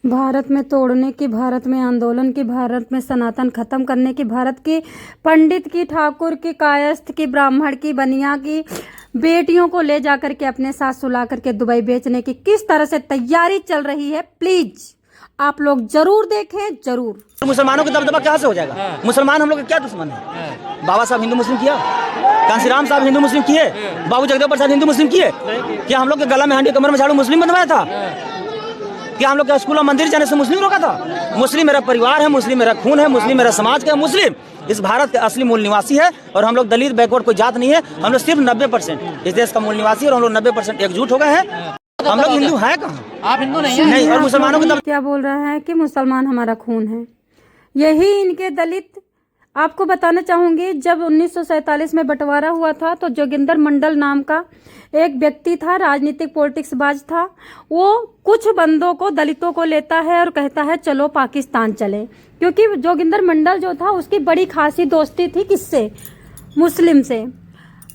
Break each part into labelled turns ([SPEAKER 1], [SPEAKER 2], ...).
[SPEAKER 1] भारत में तोड़ने की, भारत में आंदोलन की, भारत में सनातन खत्म करने की, भारत की पंडित की, ठाकुर की, कायस्थ की, ब्राह्मण की, बनिया की बेटियों को ले जाकर के अपने साथ सुला करके दुबई बेचने की किस तरह से तैयारी चल रही है, प्लीज आप लोग जरूर देखें, जरूर।
[SPEAKER 2] मुसलमानों का दबदबा कहाँ से हो जाएगा? मुसलमान हम लोग का क्या दुश्मन है? बाबा साहब हिंदू मुस्लिम किया? कांसी राम साहब हिंदू मुस्लिम किए? बाबू जगदेव प्रसाद हिंदू मुस्लिम किए? क्या हम लोग के गला में हांडी कमर में झाड़ू मुस्लिम बनवाया था? क्या हम लोग के स्कूल और मंदिर जाने से मुस्लिम रोका था? मुस्लिम मेरा परिवार है, मुस्लिम मेरा खून है, मुस्लिम मेरा समाज का है। मुस्लिम इस भारत के असली मूल निवासी है और हम लोग दलित बैकवर्ड कोई जात नहीं है। हम लोग सिर्फ 90% इस देश का मूल निवासी और हम लोग 90% एकजुट हो गए हैं। हम लोग हिंदू है कहाँ?
[SPEAKER 3] आप हिंदू नहीं है?
[SPEAKER 2] नहीं। और मुसलमानों को
[SPEAKER 1] क्या बोल रहा है कि मुसलमान हमारा खून है, यही इनके दलित। आपको बताना चाहूंगी, जब 1947 में बंटवारा हुआ था तो जोगिंदर मंडल नाम का एक व्यक्ति था, राजनीतिक पॉलिटिक्स बाज था। वो कुछ बंदों को, दलितों को लेता है और कहता है चलो पाकिस्तान चले, क्योंकि जोगिंदर मंडल जो था उसकी बड़ी खासी दोस्ती थी किससे? मुस्लिम से।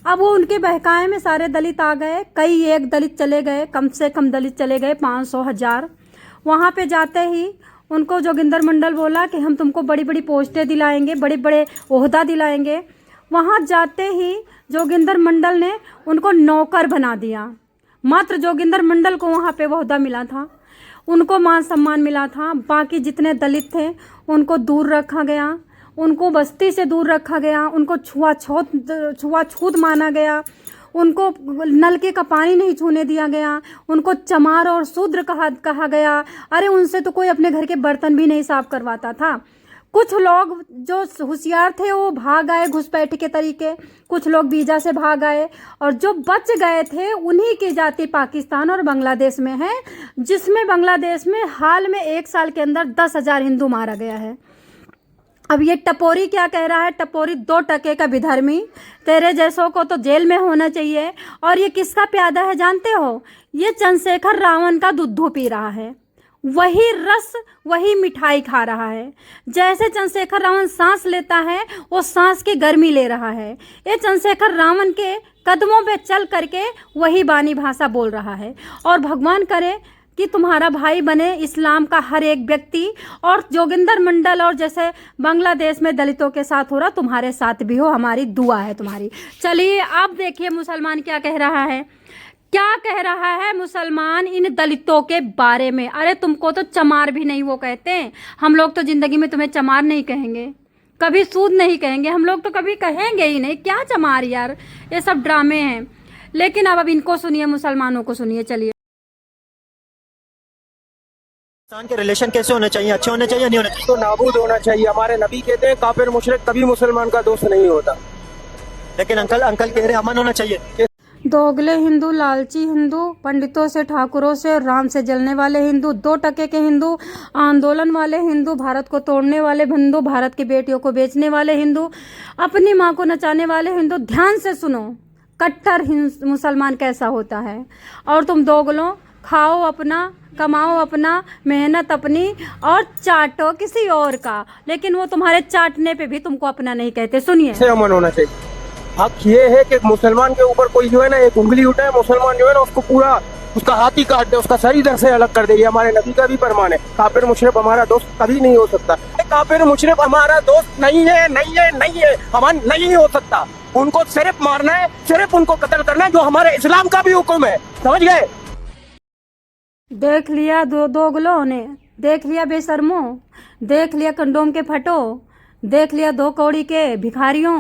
[SPEAKER 1] अब वो उनके बहकाए में सारे दलित आ गए, कई एक दलित चले गए, कम से कम दलित चले गए 500 1000। वहाँ पे जाते ही उनको जोगिंदर मंडल बोला कि हम तुमको बड़ी बड़ी पोस्टें दिलाएंगे, बड़े बड़े ओहदा दिलाएंगे। वहाँ जाते ही जोगिंदर मंडल ने उनको नौकर बना दिया। मात्र जोगिंदर मंडल को वहाँ पे ओहदा मिला था, उनको मान सम्मान मिला था। बाकी जितने दलित थे उनको दूर रखा गया, उनको बस्ती से दूर रखा गया, उनको छुआछूत माना गया, उनको नलके का पानी नहीं छूने दिया गया, उनको चमार और शूद्र कहा गया। अरे उनसे तो कोई अपने घर के बर्तन भी नहीं साफ करवाता था। कुछ लोग जो होशियार थे वो भाग आए घुसपैठ के तरीके, कुछ लोग वीजा से भाग आए, और जो बच गए थे उन्हीं की जाति पाकिस्तान और बांग्लादेश में है, जिसमें बांग्लादेश में हाल में 1 साल के अंदर 10,000 हिंदू मारा गया है। अब ये टपोरी क्या कह रहा है? टपोरी 2 टके का विधर्मी, तेरे जैसों को तो जेल में होना चाहिए। और ये किसका प्यादा है जानते हो? ये चंद्रशेखर रावण का दूध पी रहा है, वही रस वही मिठाई खा रहा है। जैसे चंद्रशेखर रावण सांस लेता है वो सांस की गर्मी ले रहा है, ये चंद्रशेखर रावण के कदमों पे चल करके वही बानी भाषा बोल रहा है। और भगवान करे कि तुम्हारा भाई बने इस्लाम का हर एक व्यक्ति, और जोगिंदर मंडल और जैसे बांग्लादेश में दलितों के साथ हो रहा तुम्हारे साथ भी हो, हमारी दुआ है तुम्हारी। चलिए आप देखिए मुसलमान क्या कह रहा है, क्या कह रहा है मुसलमान इन दलितों के बारे में। अरे तुमको तो चमार भी नहीं वो कहते हैं, हम लोग तो जिंदगी में तुम्हें चमार नहीं कहेंगे, कभी सूद नहीं कहेंगे, हम लोग तो कभी कहेंगे ही नहीं। क्या चमार यार, ये सब ड्रामे हैं। लेकिन अब इनको सुनिए, मुसलमानों को सुनिए। चलिए
[SPEAKER 4] के रिलेशन कैसे होने चाहिए? अच्छे होने चाहिए, नहीं होने चाहिए?
[SPEAKER 5] तो नाबूद होना चाहिए। हमारे नबी कहते हैं काफिर मुशरिक कभी मुसलमान का दोस्त नहीं होता।
[SPEAKER 4] लेकिन अंकल कह रहे अमन होना चाहिए।
[SPEAKER 1] दोगले हिंदू, लालची हिंदू, पंडितों से, ठाकुरों से, राम से जलने वाले हिंदू, 2 टके के हिंदू, आंदोलन वाले हिंदू, भारत को तोड़ने वाले हिंदू, भारत की बेटियों को बेचने वाले हिंदू, अपनी माँ को नचाने वाले हिंदू। ध्यान से सुनो, कट्टर मुसलमान कैसा होता है। और तुम दोगलों, खाओ अपना, कमाओ अपना, मेहनत अपनी और चाटो किसी और का, लेकिन वो तुम्हारे चाटने पे भी तुमको अपना नहीं कहते। सुनिए,
[SPEAKER 5] से अमन होना चाहिए। हक ये है कि मुसलमान के ऊपर कोई जो है ना एक उंगली उठाए, मुसलमान जो है ना उसको पूरा उसका हाथ ही काट दे, उसका सही दर से अलग कर दे। ये हमारे नबी का भी फरमान है। काफिर मुशरिक हमारा दोस्त कभी नहीं हो सकता। काफिर मुशरिक हमारा दोस्त नहीं है, नहीं है, नहीं है, हमारा नहीं हो सकता। उनको सिर्फ मारना है, सिर्फ उनको कत्ल करना है, जो हमारे इस्लाम का भी हुक्म है। समझ गए?
[SPEAKER 1] देख लिया दोगलों ने, देख लिया बेशर्मों, देख लिया कंडोम के फटो, देख लिया 2 कौड़ी के भिखारियों,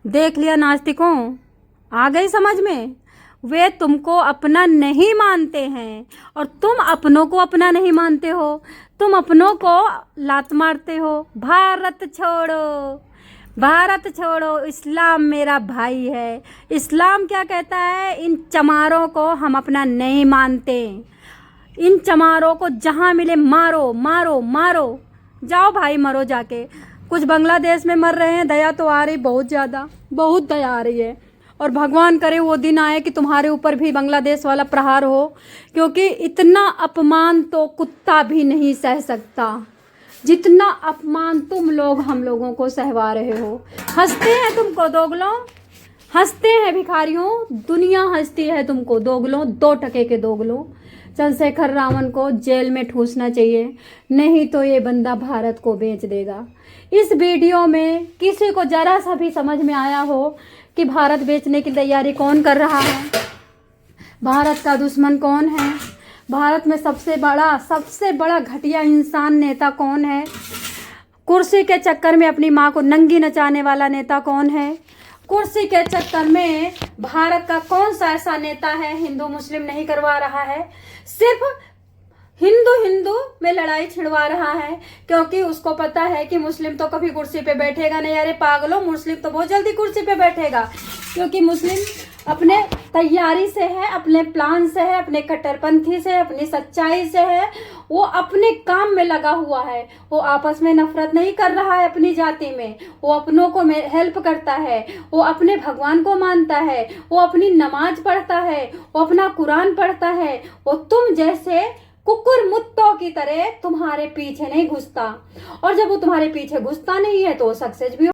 [SPEAKER 1] देख लिया नास्तिकों। आ गई समझ में? वे तुमको अपना नहीं मानते हैं और तुम अपनों को अपना नहीं मानते हो, तुम अपनों को लात मारते हो। भारत छोड़ो, भारत छोड़ो, इस्लाम मेरा भाई है। इस्लाम क्या कहता है? इन चमारों को हम अपना नहीं मानते, इन चमारों को जहाँ मिले मारो मारो मारो, जाओ भाई मरो जाके। कुछ बांग्लादेश में मर रहे हैं, दया तो आ रही, बहुत ज़्यादा, बहुत दया आ रही है। और भगवान करे वो दिन आए कि तुम्हारे ऊपर भी बांग्लादेश वाला प्रहार हो, क्योंकि इतना अपमान तो कुत्ता भी नहीं सह सकता जितना अपमान तुम लोग हम लोगों को सहवा रहे हो। हंसते हैं तुमको दोगलों, हंसते हैं भिखारियों, दुनिया हंसती है तुमको दोगलों, 2 टके के दोगलों। चंद्रशेखर रावण को जेल में ठूसना चाहिए, नहीं तो ये बंदा भारत को बेच देगा। इस वीडियो में किसी को जरा सा भी समझ में आया हो कि भारत बेचने की तैयारी कौन कर रहा है, भारत का दुश्मन कौन है, भारत में सबसे बड़ा घटिया इंसान नेता कौन है, कुर्सी के चक्कर में अपनी माँ को नंगी नचाने वाला नेता कौन है, कुर्सी के चक्कर में भारत का कौन सा ऐसा नेता है हिंदू मुस्लिम नहीं करवा रहा है, सिर्फ हिंदू में लड़ाई छिड़वा रहा है, क्योंकि उसको पता है कि मुस्लिम तो कभी कुर्सी पे बैठेगा नहीं। अरे पागलों, मुस्लिम तो बहुत जल्दी कुर्सी पे बैठेगा, क्योंकि मुस्लिम अपने तैयारी से है, अपने प्लान से है, अपने कट्टरपंथी से, अपनी सच्चाई से है, वो अपने काम में लगा हुआ है। वो आपस में नफरत नहीं कर रहा है अपनी जाति में, वो अपनों को हेल्प करता है, वो अपने भगवान को मानता है, वो अपनी नमाज पढ़ता है, वो अपना कुरान पढ़ता है। वो तुम जैसे कुकुर मुत्तों की तरह तुम्हारे पीछे नहीं घुसता, और जब वो तुम्हारे पीछे घुसता नहीं है तो सक्सेस भी